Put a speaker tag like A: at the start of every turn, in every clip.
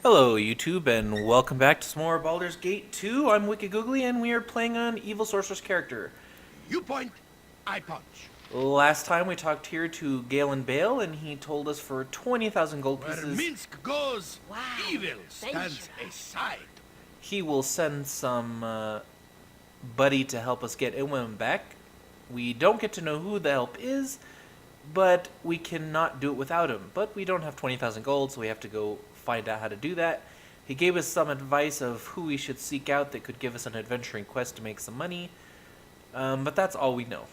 A: Hello YouTube and welcome back to some more Baldur's Gate 2. I'm Wicked Googly and we are playing on Evil Sorcerer's character.
B: You point, I punch.
A: Last time we talked here to Galen Bale and he told us for 20,000 gold
B: Where
A: pieces
B: Minsk goes,
C: Wow,
B: evil stands
C: adventure.
B: aside.
A: he will send some buddy to help us get Iwim back. We don't get to know who the help is, but we cannot do it without him. But we don't have 20,000 gold, so we have to go find out how to do that. He gave us some advice of who we should seek out that could give us an adventuring quest to make some money, but that's all we know.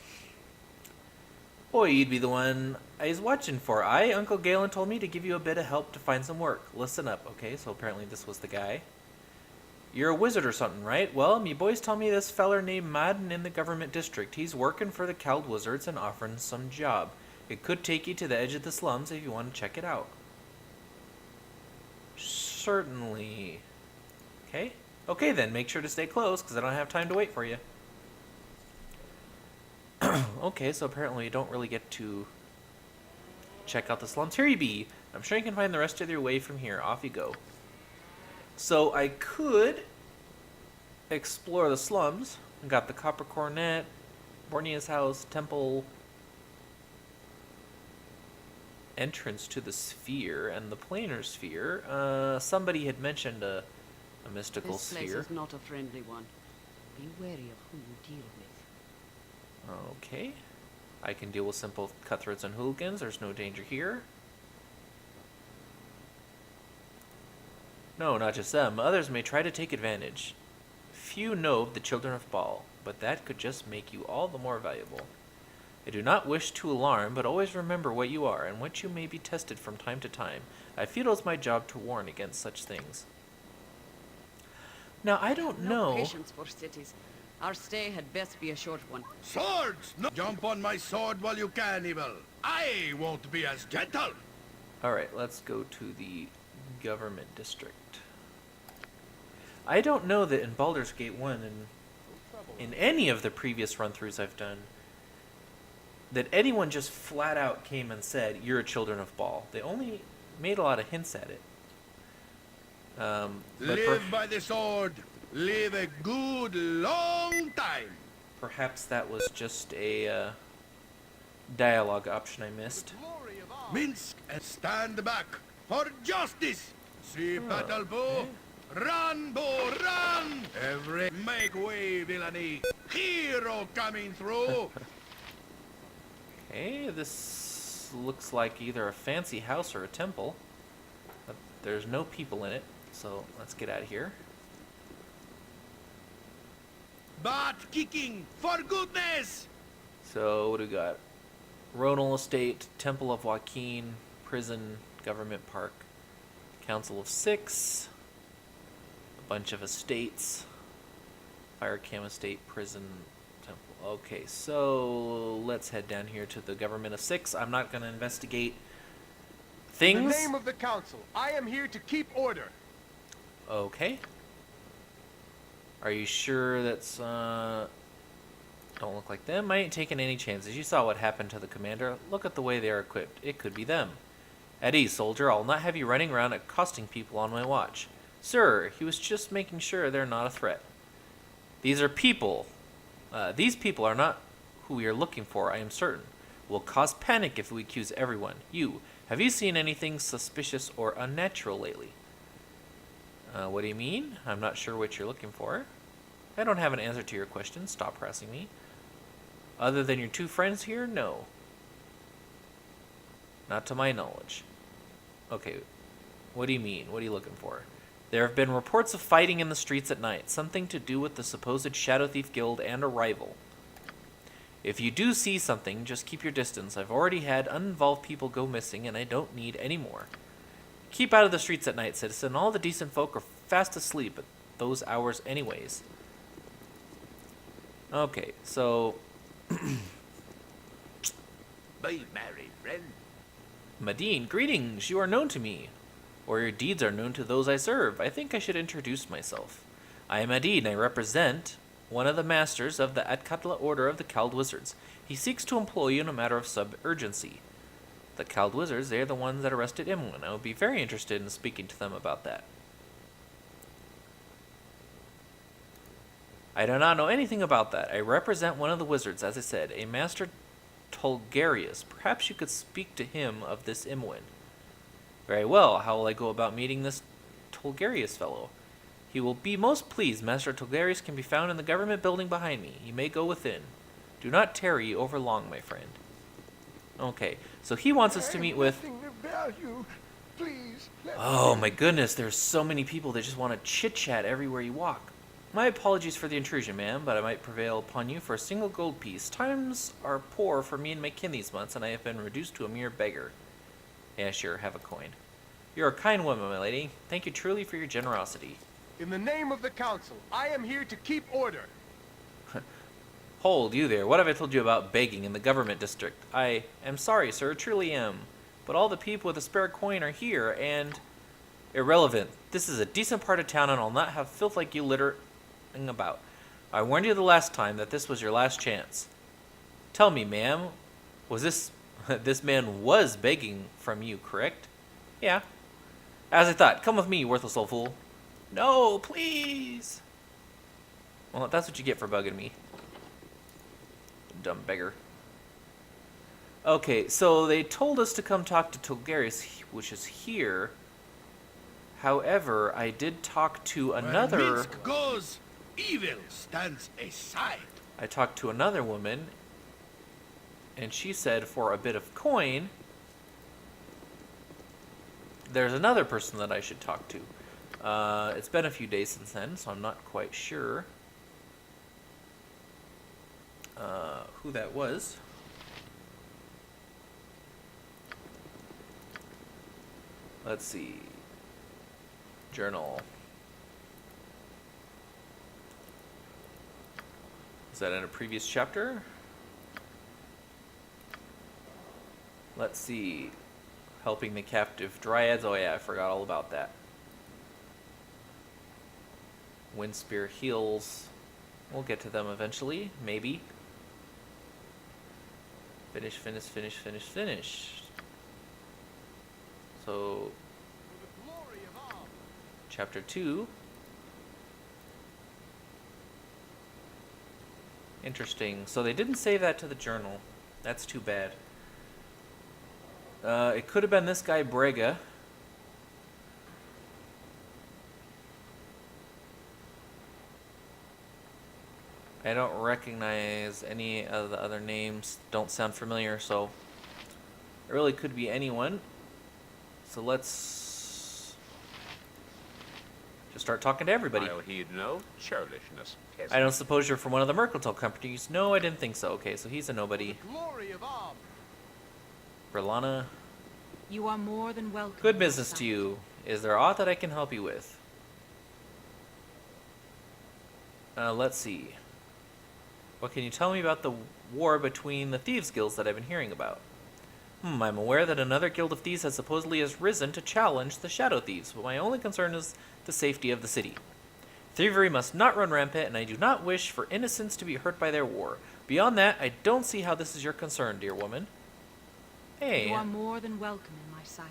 A: Boy, you'd be the one I was watching for. Uncle Galen told me to give you a bit of help to find some work. Listen up, okay? So apparently this was the guy. You're a wizard or something, right? Well, me boys tell me this feller named Madden in the government district. He's working for the Cowled Wizards and offering some job. It could take you to the edge of the slums if you want to check it out. Certainly. Okay. Okay then, make sure to stay close, because I don't have time to wait for you. Okay, so apparently you don't really get to check out the slums. Here you be. I'm sure you can find the rest of your way from here. Off you go. So I could explore the slums. I got the Copper Cornet, Bornea's house, temple, entrance to the sphere, and the planar sphere. Somebody had mentioned a mystical
C: This place
A: sphere.
C: is not a friendly one. Be wary of who you deal with.
A: Okay. I can deal with simple cutthroats and hooligans. There's no danger here. No, not just them. Others may try to take advantage. Few know of the children of Baal, but that could just make you all the more valuable. I do not wish to alarm, but always remember what you are and what you may be tested from time to time. I feel it's my job to warn against such things. Now, I don't
C: No
A: know.
C: patience for cities. Our stay had best be a short one.
B: Swords! No. Jump on my sword while you can, evil. I won't be as gentle.
A: Alright, let's go to the government district. I don't know that in Baldur's Gate 1 and in any of the previous run-throughs I've done that anyone just flat out came and said, you're a children of Baal. They only made a lot of hints at it.
B: Live by the sword. Live a good long time.
A: Perhaps that was just a dialogue option I missed.
B: Minsk and stand back for justice. See battle bow.
A: okay.
B: Run, bow, run. Every make way, villainy. Hero coming through.
A: Okay, this looks like either a fancy house or a temple. But there's no people in it, so let's get out of here.
B: Butt kicking for goodness.
A: So, what do we got? Ronal Estate, Temple of Joaquin, Prison, Government Park, Council of Six, a bunch of estates, Fire Cam Estate, Prison, Temple. Okay, so let's head down here to the Government of Six. I'm not going to investigate
D: In
A: things.
D: the name of the council, I am here to keep order.
A: Okay. Are you sure that's, don't look like them? I ain't taking any chances. You saw what happened to the commander. Look at the way they are equipped. It could be them. At ease, soldier. I'll not have you running around accosting people on my watch. Sir, he was just making sure they're not a threat. These are people. These people are not who we are looking for, I am certain. Will cause panic if we accuse everyone. You, have you seen anything suspicious or unnatural lately? What do you mean? I'm not sure what you're looking for. I don't have an answer to your question. Stop harassing me. Other than your two friends here? No. Not to my knowledge. Okay. What do you mean? What are you looking for? There have been reports of fighting in the streets at night. Something to do with the supposed Shadow Thief Guild and a rival. If you do see something, just keep your distance. I've already had uninvolved people go missing, and I don't need any more. Keep out of the streets at night, citizen. All the decent folk are fast asleep at those hours anyways. Okay, so...
B: Be merry, friend.
A: Madine, greetings. You are known to me. Or your deeds are known to those I serve. I think I should introduce myself. I am Adine. I represent one of the masters of the Atkatla Order of the Cowled Wizards. He seeks to employ you in a matter of sub-urgency. The Cowled Wizards, they are the ones that arrested Imwin. I would be very interested in speaking to them about that. I do not know anything about that. I represent one of the wizards, as I said, a Master Tulgarius. Perhaps you could speak to him of this Imwin. Very well. How will I go about meeting this Tulgarius fellow? He will be most pleased. Master Tulgarius can be found in the government building behind me. You may go within. Do not tarry over long, my friend. Okay, so he wants us to meet with...
B: Please,
A: Oh my goodness, there's so many people that just want to chit-chat everywhere you walk. My apologies for the intrusion, ma'am, but I might prevail upon you for a single gold piece. Times are poor for me and my kin these months, and I have been reduced to a mere beggar. Yeah, sure, have a coin. You're a kind woman, my lady. Thank you truly for your generosity.
D: In the name of the council, I am here to keep order.
A: Hold, you there. What have I told you about begging in the government district? I am sorry, sir, truly am. But all the people with a spare coin are here, and... Irrelevant. This is a decent part of town, and I'll not have filth like you littering about. I warned you the last time that this was your last chance. Tell me, ma'am, was this... this man was begging from you, correct? Yeah. As I thought. Come with me, worthless old fool. No, please! Well, that's what you get for bugging me. Dumb beggar. Okay, so they told us to come talk to Tulgarius, which is here. However, I did talk to another...
B: Where Minsk goes, evil stands aside.
A: I talked to another woman, and she said for a bit of coin, there's another person that I should talk to. It's been a few days since then, so I'm not quite sure who that was. Let's see. Journal. Is that in a previous chapter? Let's see. Helping the captive dryads. Oh yeah, I forgot all about that. Windspear heals. We'll get to them eventually, maybe. Finish, finish, finish, finish, finish. So, chapter 2. Interesting. So they didn't say that to the journal. That's too bad. It could have been this guy, Brega. I don't recognize any of the other names. Don't sound familiar, so it really could be anyone. So let's just start talking to everybody.
E: I'll heed no churlishness.
A: I don't suppose you're from one of the mercantile companies. No, I didn't think so. Okay, so he's a nobody.
D: Glory of Ob.
A: Berlana.
C: You are more than welcome.
A: Good business to you. Is there aught that I can help you with? Let's see. What can you tell me about the war between the Thieves guilds that I've been hearing about? I'm aware that another guild of thieves has supposedly risen to challenge the Shadow Thieves, but my only concern is the safety of the city. Thievery must not run rampant, and I do not wish for innocents to be hurt by their war. Beyond that, I don't see how this is your concern, dear woman. Hey.
C: You are more than welcome in my sight.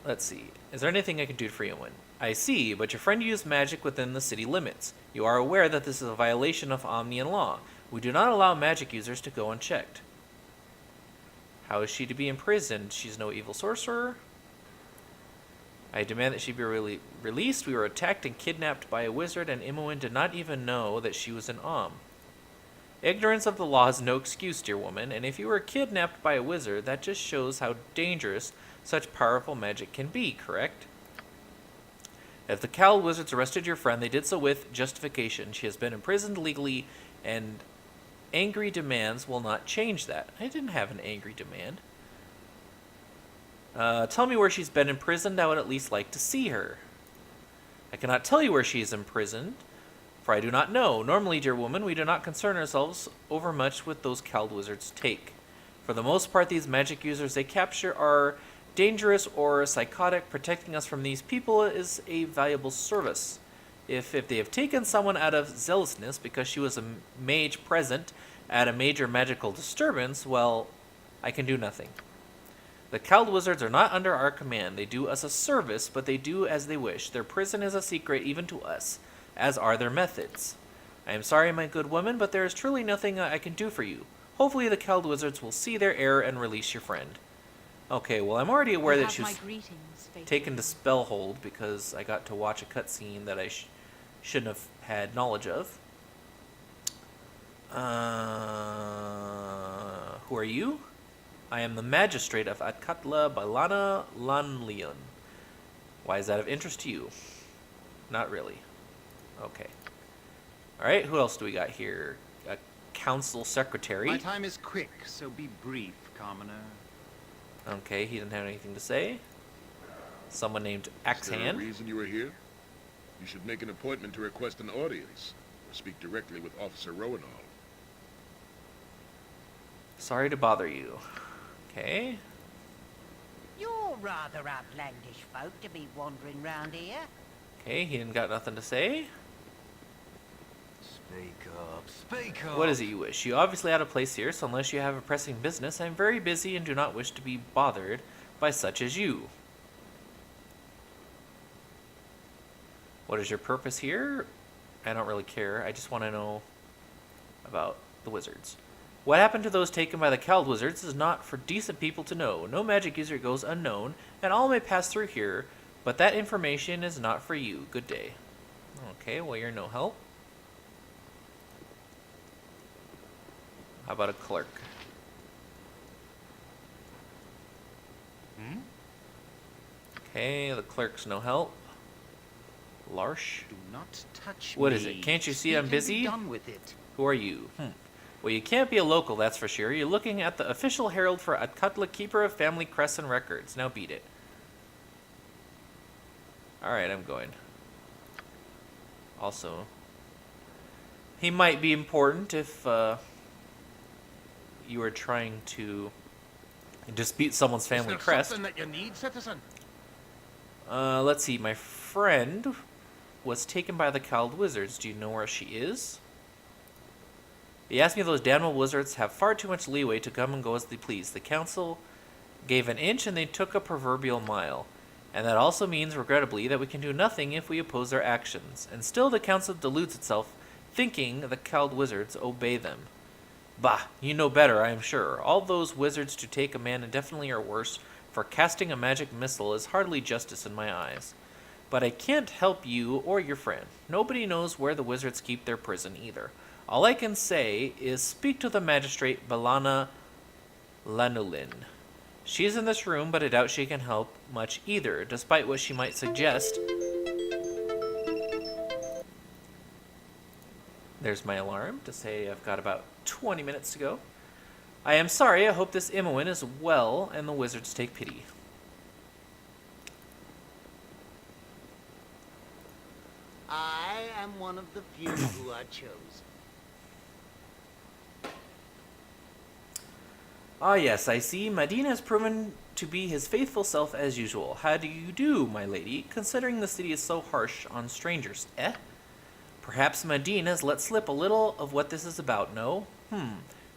A: Let's see. Is there anything I can do for you, Win? I see, but your friend used magic within the city limits. You are aware that this is a violation of Omnian law. We do not allow magic users to go unchecked. How is she to be imprisoned? She's no evil sorcerer. I demand that she be released. We were attacked and kidnapped by a wizard, and Imoen did not even know that she was an Om. Ignorance of the law is no excuse, dear woman, and if you were kidnapped by a wizard, that just shows how dangerous such powerful magic can be, correct? If the Cowled wizards arrested your friend, they did so with justification. She has been imprisoned legally, and angry demands will not change that. I didn't have an angry demand. Tell me where she's been imprisoned. I would at least like to see her. I cannot tell you where she is imprisoned, for I do not know. Normally, dear woman, we do not concern ourselves overmuch with those Cowled wizards' take. For the most part, these magic users they capture are dangerous or psychotic. Protecting us from these people is a valuable service. If they have taken someone out of zealousness because she was a mage present at a major magical disturbance, well, I can do nothing. The Cowled wizards are not under our command. They do us a service, but they do as they wish. Their prison is a secret even to us. as are their methods. I am sorry, my good woman, but there is truly nothing I can do for you. Hopefully the Cowled wizards will see their error and release your friend. Okay, well, I'm already aware that she was taken to Spellhold because I got to watch a cutscene that I shouldn't have had knowledge of. Who are you? I am the magistrate of Atkatla Balana Lanleon. Why is that of interest to you? Not really. Okay. Alright, who else do we got here? A council secretary.
F: My time is quick, so be brief, commoner.
A: Okay, he didn't have anything to say. Someone named
B: Is there a
A: Axehand.
B: reason you are here? You should make an appointment to request an audience, or speak directly with Officer Rowanall.
A: Sorry to bother you. Okay.
G: You're rather outlandish folk to be wandering round here.
A: Okay, he didn't got nothing to say.
F: Speak up, speak up.
A: What is it you wish? You obviously out of place here, so unless you have a pressing business, I'm very busy and do not wish to be bothered by such as you. What is your purpose here? I don't really care. I just want to know about the wizards. What happened to those taken by the Cowled wizards is not for decent people to know. No magic user goes unknown, and all may pass through here, but that information is not for you. Good day. Okay, well, you're no help. How about a clerk? Okay, the clerk's no help. Larsh?
F: Do not touch
A: What
F: me.
A: is it? Can't you see
F: Speak
A: I'm
F: and be
A: busy?
F: done with it.
A: Who are you? Well, you can't be a local, that's for sure. You're looking at the official herald for Atkatla, keeper of family crests and records. Now beat it. Alright, I'm going. Also, he might be important if you were trying to dispute someone's family
D: Is there
A: crest.
D: something that you need, citizen?
A: Let's see. My friend was taken by the Cowled wizards. Do you know where she is? He asked me if those damnable wizards have far too much leeway to come and go as they please. The council gave an inch and they took a proverbial mile. And that also means, regrettably, that we can do nothing if we oppose their actions. And still the council deludes itself, thinking the Cowled wizards obey them. Bah, you know better, I am sure. All those wizards to take a man indefinitely or worse for casting a magic missile is hardly justice in my eyes. But I can't help you or your friend. Nobody knows where the wizards keep their prison either. All I can say is speak to the magistrate Balana Lanulin. She is in this room, but I doubt she can help much either, despite what she might suggest. There's my alarm to say I've got about 20 minutes to go. I am sorry, I hope this Imoen is well and the wizards take pity.
G: I am one of the few who are chosen.
A: Ah yes, I see. Madine has proven to be his faithful self as usual. How do you do, my lady, considering the city is so harsh on strangers, eh? Perhaps Madine has let slip a little of what this is about, no?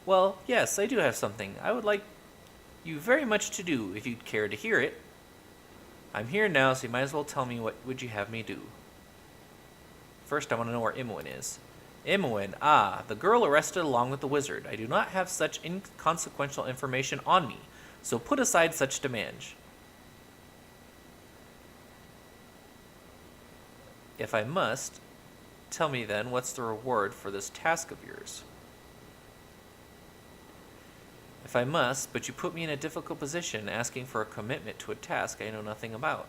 A: Well, yes, I do have something I would like you very much to do, if you'd care to hear it. I'm here now, so you might as well tell me what would you have me do. First, I want to know where Imoen is. Imoen, the girl arrested along with the wizard. I do not have such inconsequential information on me, so put aside such demands. If I must, tell me then, what's the reward for this task of yours? If I must, but you put me in a difficult position, asking for a commitment to a task I know nothing about.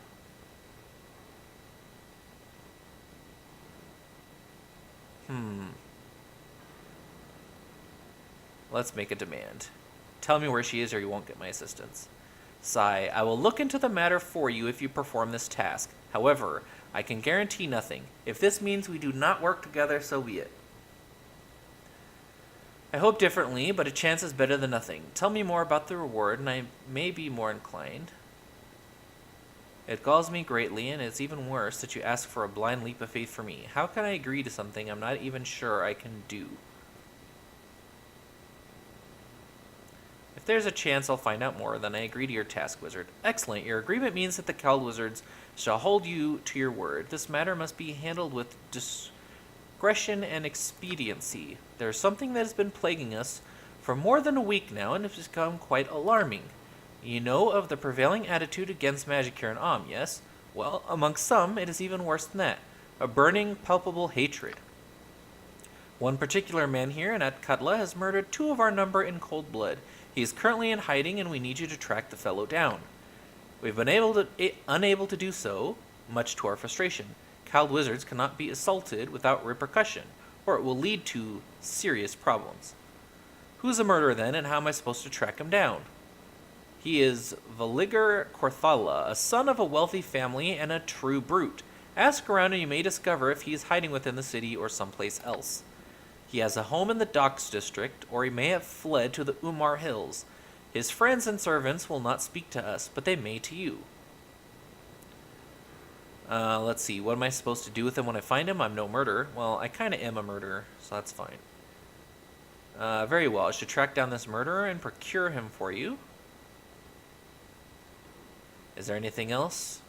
A: Let's make a demand. Tell me where she is or you won't get my assistance. Sigh, I will look into the matter for you if you perform this task. However, I can guarantee nothing. If this means we do not work together, so be it. I hope differently, but a chance is better than nothing. Tell me more about the reward, and I may be more inclined. It galls me greatly, and it's even worse that you ask for a blind leap of faith from me. How can I agree to something I'm not even sure I can do? If there's a chance I'll find out more, then I agree to your task, wizard. Excellent. Your agreement means that the Cowled wizards shall hold you to your word. This matter must be handled with discretion and expediency. There's something that has been plaguing us for more than a week now, and it's become quite alarming. You know of the prevailing attitude against magic here in Am, yes? Well, amongst some, it is even worse than that. A burning, palpable hatred. One particular man here in Atkatla has murdered 2 of our number in cold blood. He is currently in hiding, and we need you to track the fellow down. We've been unable to do so, much to our frustration. Cowled wizards cannot be assaulted without repercussion, or it will lead to serious problems. Who's the murderer then, and how am I supposed to track him down? He is Valiger Korthala, a son of a wealthy family and a true brute. Ask around and you may discover if he is hiding within the city or someplace else. He has a home in the Docks district, or he may have fled to the Umar Hills. His friends and servants will not speak to us, but they may to you. Let's see, what am I supposed to do with him when I find him? I'm no murderer. Well, I kind of am a murderer, so that's fine. Very well, I should track down this murderer and procure him for you. Is there anything else?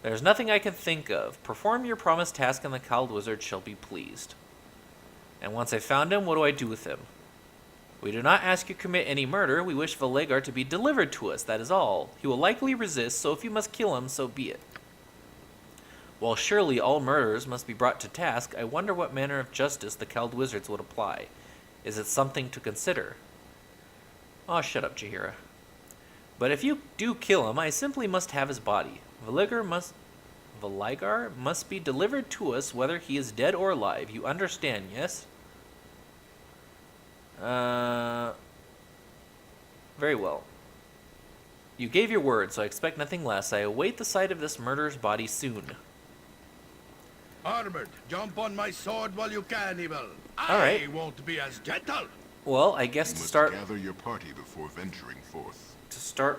A: There's nothing I can think of. Perform your promised task and the Cowled Wizard shall be pleased. And once I found him, what do I do with him? We do not ask you to commit any murder. We wish Valegar to be delivered to us, that is all. He will likely resist, so if you must kill him, so be it. While surely all murderers must be brought to task, I wonder what manner of justice the Cowled Wizards would apply. Is it something to consider? Oh, shut up, Jaheira. But if you do kill him, I simply must have his body. Valigar must be delivered to us whether he is dead or alive. You understand, yes? Very well. You gave your word, so I expect nothing less. I await the sight of this murderer's body soon.
B: Armored, jump on my sword while you can, Evil.
A: All right.
B: I won't be as gentle.
A: Well, I guess
H: You
A: to
H: must
A: start
H: gather your party before venturing forth.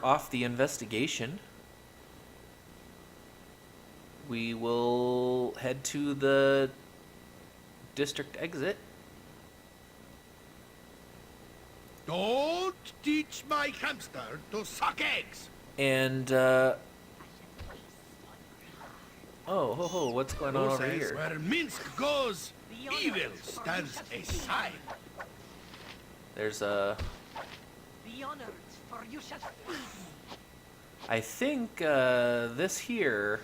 A: off the investigation, we will head to the district exit.
B: Don't teach my hamster to suck eggs.
A: And, what's going on
B: Who
A: over
B: says
A: here?
B: where Minsk goes, evil stands aside.
A: There's a...
G: Be honored, for you shall feed me.
A: I think, this here,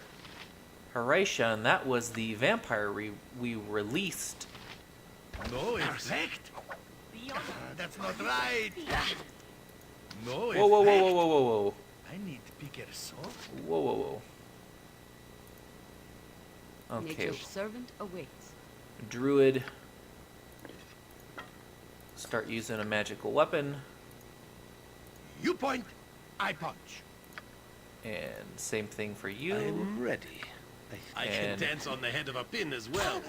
A: Horatio, that was the vampire we released.
B: No effect?
G: Be honored.
B: That's not right. No effect.
A: Whoa, whoa, whoa, whoa, whoa, whoa, whoa.
B: I need bigger sword.
A: Whoa, whoa, whoa. Okay,
C: Nature's servant awaits.
A: Druid. Start using a magical weapon.
B: You point, I punch.
A: And same thing for you.
I: I'm ready. I can
A: And-
I: dance on the head of a pin as well.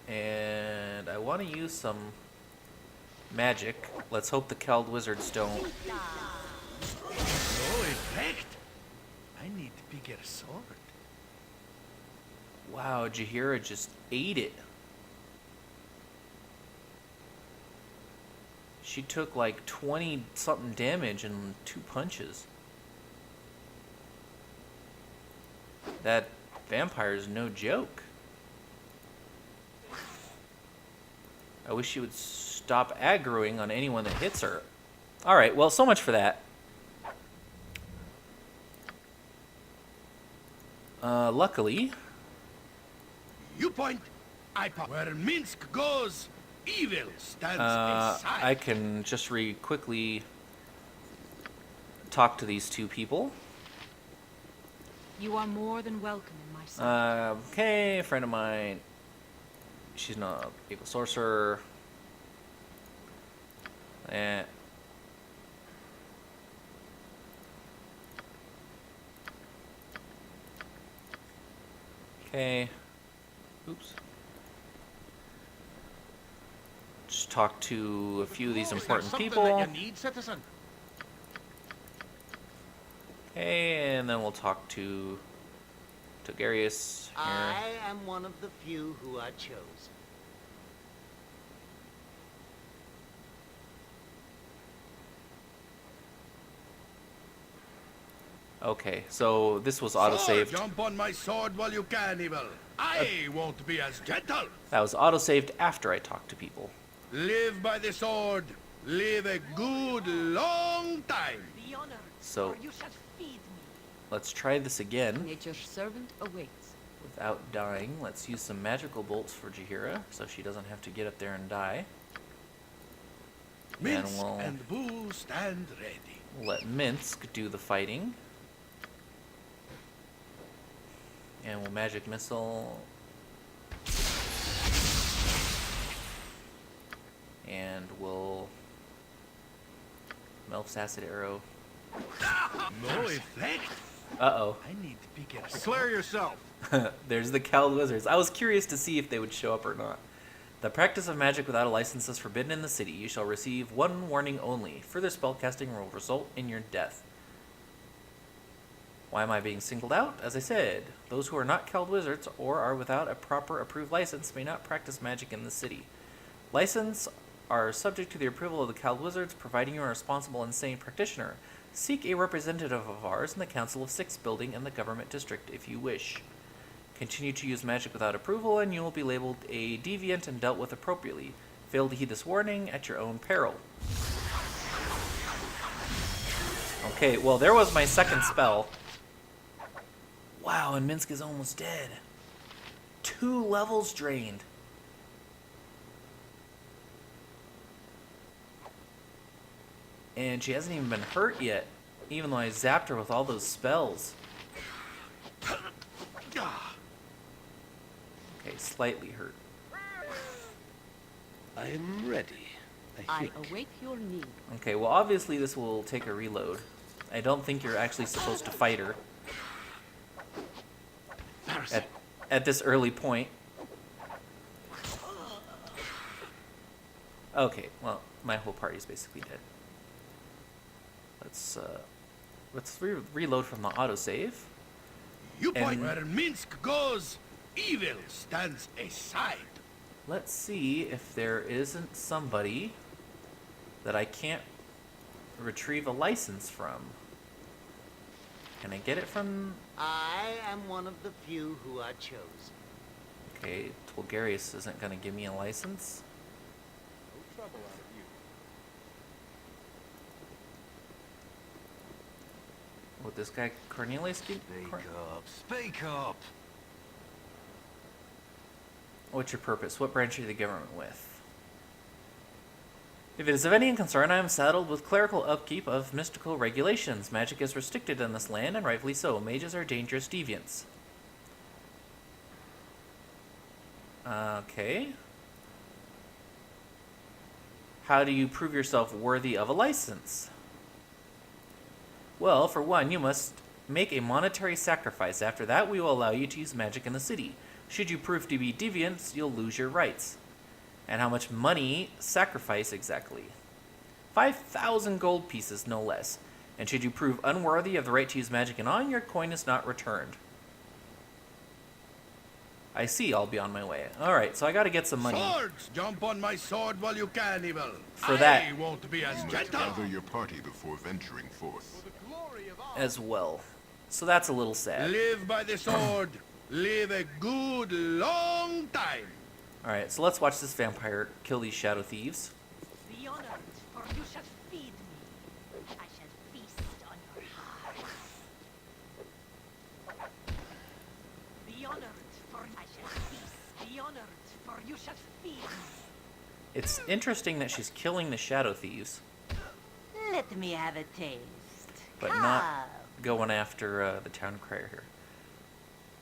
A: And I want to use some magic. Let's hope the Cowled Wizards don't.
B: No effect? I need bigger sword.
A: Wow, Jaheira just ate it. She took like 20 something damage in 2 punches. That vampire is no joke. I wish she would stop aggroing on anyone that hits her. Alright, well, so much for that. Luckily,
B: You point, I punch. Where Minsk goes, evil stands aside.
A: I can just quickly talk to these 2 people.
C: You are more than welcome in my sight.
A: Okay, a friend of mine. She's not an evil sorcerer. Eh. Okay. Oops. Just talk to a few of these
B: Is there
A: important
B: something
A: people.
B: that you need, citizen?
A: Okay, and then we'll talk to Togarius here.
J: I am one of the few who are chosen.
A: Okay, so this was
B: Sword,
A: autosaved.
B: jump on my sword while you can, evil. I won't be as gentle.
A: That was autosaved after I talked to people.
B: Live by the sword. Live a good long time.
G: Be honored,
A: So-
G: or you shall feed me.
A: Let's try this again
C: Nature's servant awaits.
A: without dying. Let's use some magical bolts for Jaheira so she doesn't have to get up there and die.
B: Minsk
A: we'll-
B: and Boo stand ready.
A: We'll let Minsk do the fighting. And we'll magic missile. And we'll Melf's acid arrow.
B: No effect.
A: Uh-oh.
B: I need to be careful.
F: Declare yourself.
A: There's the Cowled Wizards. I was curious to see if they would show up or not. The practice of magic without a license is forbidden in the city. You shall receive one warning only. Further spellcasting will result in your death. Why am I being singled out? As I said, those who are not Cowled Wizards or are without a proper approved license may not practice magic in the city. License are subject to the approval of the Cowled Wizards, providing you are a responsible insane practitioner. Seek a representative of ours in the Council of Six building and the Government District if you wish. Continue to use magic without approval and you will be labeled a deviant and dealt with appropriately. Fail to heed this warning at your own peril. Okay, well there was my second spell. Wow, and Minsk is almost dead. 2 levels drained. And she hasn't even been hurt yet, even though I zapped her with all those spells. Okay, slightly hurt.
I: I am ready, I
C: I
I: think.
C: await your need.
A: Okay, well obviously this will take a reload. I don't think you're actually supposed to fight her at this early point. Okay, well, my whole party's basically dead. Let's reload from the autosave.
B: You point
A: And-
B: where Minsk goes, evil stands aside.
A: Let's see if there isn't somebody that I can't retrieve a license from. Can I get it from...
J: I am one of the few who are chosen.
A: Okay, Tulgarius isn't going to give me a license.
D: No trouble out of you.
A: Would this guy Cornelius give...
F: Speak up.
A: What's your purpose? What branch are you the government with? If it is of any concern, I am saddled with clerical upkeep of mystical regulations. Magic is restricted in this land, and rightfully so. Mages are dangerous deviants. Okay. How do you prove yourself worthy of a license? Well, for one, you must make a monetary sacrifice. After that, we will allow you to use magic in the city. Should you prove to be deviants, you'll lose your rights. And how much money sacrifice exactly? 5,000 gold pieces, no less. And should you prove unworthy of the right to use magic and on, your coin is not returned. I see, I'll be on my way. Alright, so I gotta get some money.
B: Swords, jump on my sword while you can, evil.
A: For that-
B: I won't be as
H: You must
B: gentle.
H: gather your party before venturing forth.
A: As well. So that's a little sad.
B: Live by the sword. Live a good long time.
A: Alright, so let's watch this vampire kill these shadow thieves.
G: Be honored, for you shall feed me. I shall feast on your heart. Be honored, for I shall feast. Be honored, for you shall feed me.
A: It's interesting that she's killing the shadow thieves,
G: Let me have a taste.
A: but not going after the town crier here.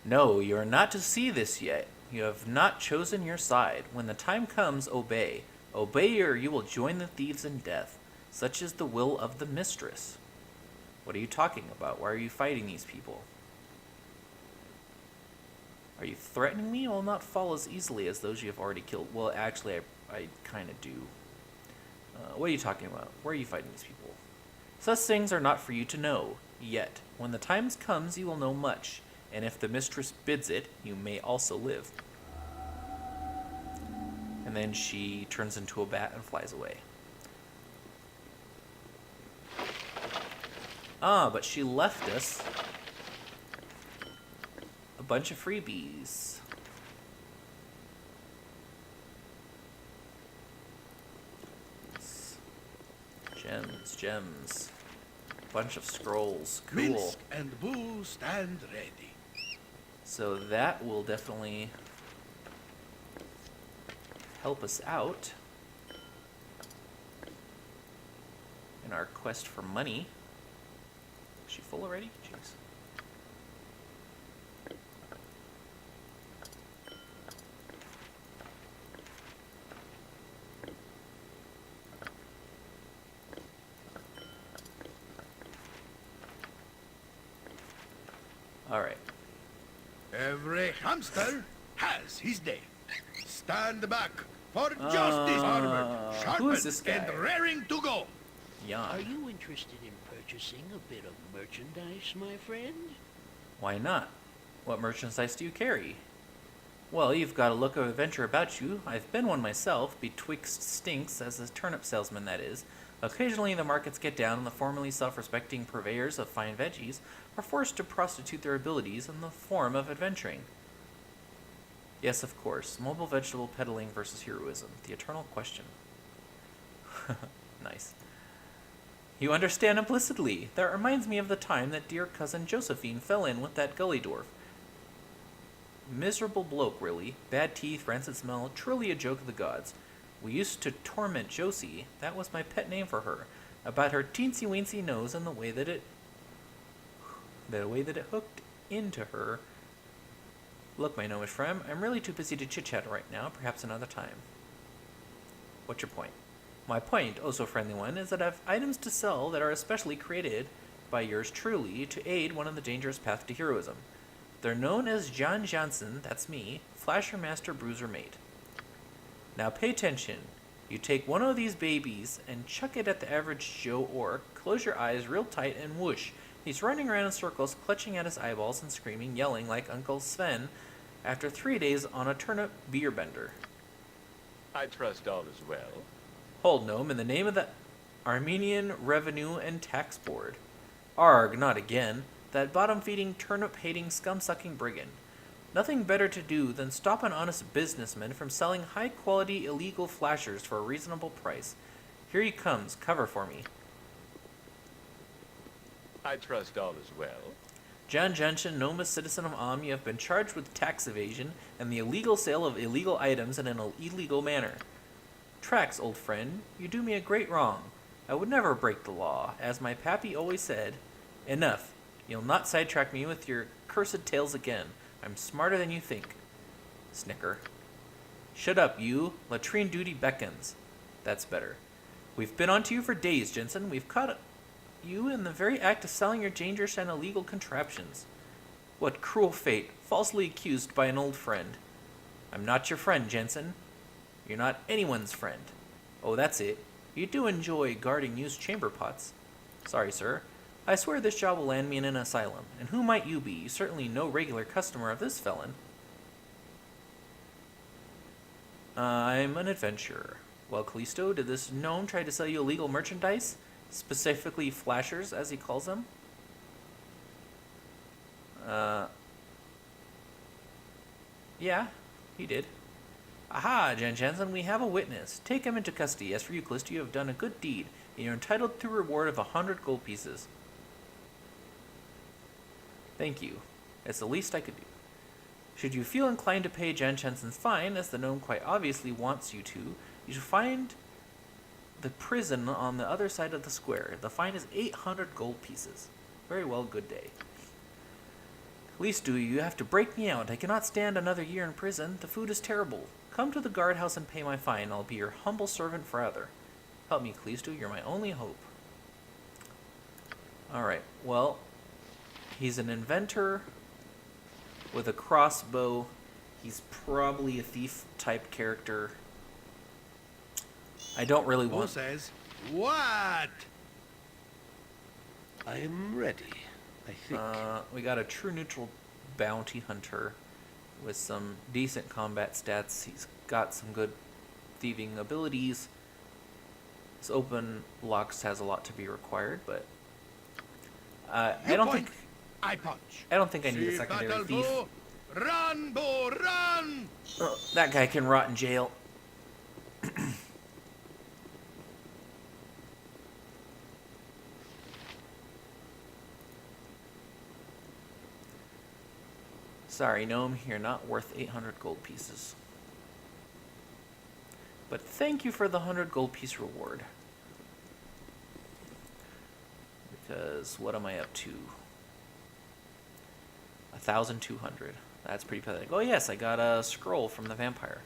A: No, you are not to see this yet. You have not chosen your side. When the time comes, obey. Obey or you will join the thieves in death. Such is the will of the mistress. What are you talking about? Why are you fighting these people? Are you threatening me? I will not fall as easily as those you have already killed. Well, actually, I kind of do. What are you talking about? Where are you fighting these people? Such things are not for you to know, yet. When the time comes, you will know much. And if the mistress bids it, you may also live. And then she turns into a bat and flies away. Ah, but she left us a bunch of freebies. Gems, gems. Bunch of scrolls. Cool.
B: Minsk and Boo stand ready.
A: So that will definitely help us out in our quest for money. Is she full already? Jeez. All right.
B: Every hamster has his day. Stand back for justice, armored,
A: who is this
B: sharpened,
A: guy?
B: and raring to go.
C: Are
A: Jan.
C: you interested in purchasing a bit of merchandise, my friend?
A: Why not? What merchandise do you carry? Well, you've got a look of adventure about you. I've been one myself, betwixt stinks as a turnip salesman, that is. Occasionally the markets get down and the formerly self-respecting purveyors of fine veggies are forced to prostitute their abilities in the form of adventuring. Yes, of course. Mobile vegetable peddling versus heroism. The eternal question. Nice. You understand implicitly. That reminds me of the time that dear cousin Josephine fell in with that gully dwarf. Miserable bloke, really. Bad teeth, rancid smell, truly a joke of the gods. We used to torment Josie, that was my pet name for her, about her teensy-weensy nose and the way that it hooked into her. Look, my gnomish friend, I'm really too busy to chit-chat right now, perhaps another time. What's your point? My point, oh so friendly one, is that I have items to sell that are especially created by yours truly to aid one on the dangerous path to heroism. They're known as John Johnson, that's me, Flasher Master Bruiser Mate. Now pay attention. You take one of these babies and chuck it at the average Joe orc, close your eyes real tight, and whoosh. He's running around in circles, clutching at his eyeballs and screaming, yelling like Uncle Sven after 3 days on a turnip beer bender.
E: I trust all is well.
A: Hold, gnome, in the name of the Armenian Revenue and Tax Board. Arg, not again. That bottom-feeding, turnip-hating, scum-sucking brigand. Nothing better to do than stop an honest businessman from selling high-quality illegal flashers for a reasonable price. Here he comes. Cover for me.
E: I trust all is well.
A: John Jensen, gnome citizen of Am, you have been charged with tax evasion and the illegal sale of illegal items in an illegal manner. Trax, old friend, you do me a great wrong. I would never break the law. As my pappy always said, enough. You'll not sidetrack me with your cursed tales again. I'm smarter than you think. Snicker. Shut up, you. Latrine duty beckons. That's better. We've been on to you for days, Jensen. We've caught you in the very act of selling your dangerous and illegal contraptions. What cruel fate, falsely accused by an old friend. I'm not your friend, Jensen. You're not anyone's friend. Oh, that's it. You do enjoy guarding used chamber pots. Sorry, sir. I swear this job will land me in an asylum. And who might you be? You're certainly no regular customer of this felon. I'm an adventurer. Well, Callisto, did this gnome try to sell you illegal merchandise? Specifically flashers, as he calls them? Yeah, he did. Aha, Jan Jansen, we have a witness. Take him into custody. As for you, Callisto, you have done a good deed, and you're entitled to a reward of 100 gold pieces. Thank you. It's the least I could do. Should you feel inclined to pay Jan Jensen's fine, as the gnome quite obviously wants you to, you should find the prison on the other side of the square. The fine is 800 gold pieces. Very well, good day. Callisto, you have to break me out. I cannot stand another year in prison. The food is terrible. Come to the guardhouse and pay my fine. I'll be your humble servant forever. Help me, Callisto. You're my only hope. Alright, well, he's an inventor with a crossbow. He's probably a thief-type character. I don't really
B: Who
A: want...
B: says what?
I: I'm ready, I think.
A: We got a true neutral bounty hunter with some decent combat stats. He's got some good thieving abilities. This open locks has a lot to be required, but I
B: You
A: don't
B: point,
A: think
B: I punch.
A: I don't think I need a
B: See
A: secondary
B: battle
A: thief.
B: bow? Run, bow, run!
A: Oh, that guy can rot in jail. Sorry, gnome, you're not worth 800 gold pieces. But thank you for the 100 gold piece reward. Because what am I up to? 1,200. That's pretty pathetic. Oh yes, I got a scroll from the vampire.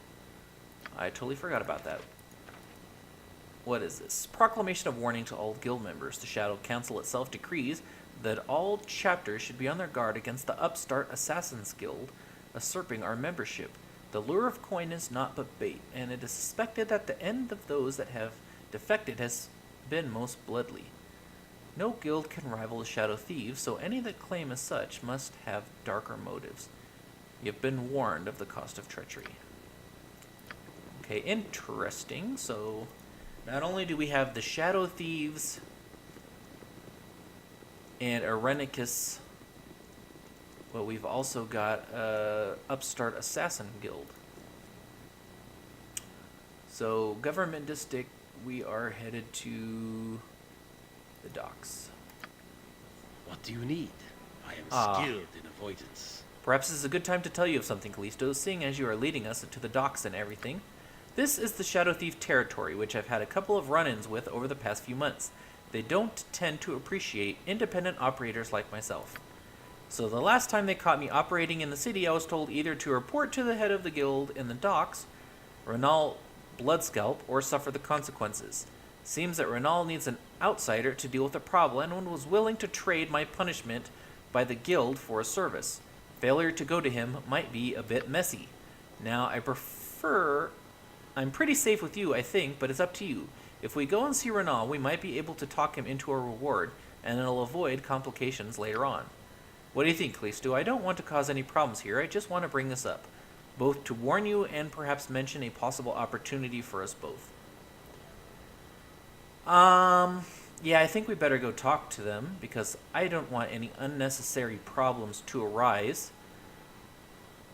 A: I totally forgot about that. What is this? Proclamation of warning to all guild members. The Shadow Council itself decrees that all chapters should be on their guard against the upstart Assassins Guild usurping our membership. The lure of coin is naught but bait, and it is suspected that the end of those that have defected has been most bloodly. No guild can rival the Shadow Thieves, so any that claim as such must have darker motives. You've been warned of the cost of treachery. Okay, interesting. So, not only do we have the Shadow Thieves and Irenicus, but we've also got upstart Assassin Guild. So, Government District, we are headed to the docks.
I: What do you need? I am skilled in avoidance.
A: Perhaps this is a good time to tell you of something, Callisto, seeing as you are leading us to the docks and everything. This is the Shadow Thief territory, which I've had a couple of run-ins with over the past few months. They don't tend to appreciate independent operators like myself. So the last time they caught me operating in the city, I was told either to report to the head of the guild in the docks, Renal Bloodscalp, or suffer the consequences. Seems that Renal needs an outsider to deal with the problem and was willing to trade my punishment by the guild for a service. Failure to go to him might be a bit messy. Now, I'm pretty safe with you, I think, but it's up to you. If we go and see Renal, we might be able to talk him into a reward, and it'll avoid complications later on. What do you think, Callisto? I don't want to cause any problems here, I just want to bring this up. Both to warn you and perhaps mention a possible opportunity for us both. Yeah, I think we better go talk to them, because I don't want any unnecessary problems to arise.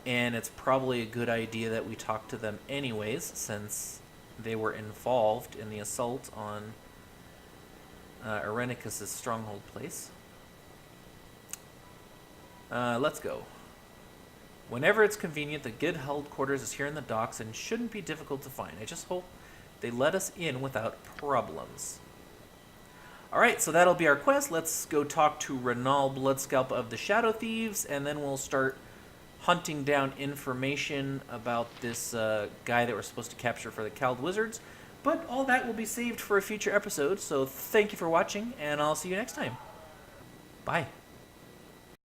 A: And it's probably a good idea that we talk to them anyways, since they were involved in the assault on Irenicus' stronghold place. Let's go. Whenever it's convenient, the guild headquarters is here in the docks and shouldn't be difficult to find. I just hope they let us in without problems. Alright, so that'll be our quest. Let's go talk to Renal Bloodscalp of the Shadow Thieves, and then we'll start hunting down information about this guy that we're supposed to capture for the Cowled Wizards. But all that will be saved for a future episode, so thank you for watching, and I'll see you next time. Bye.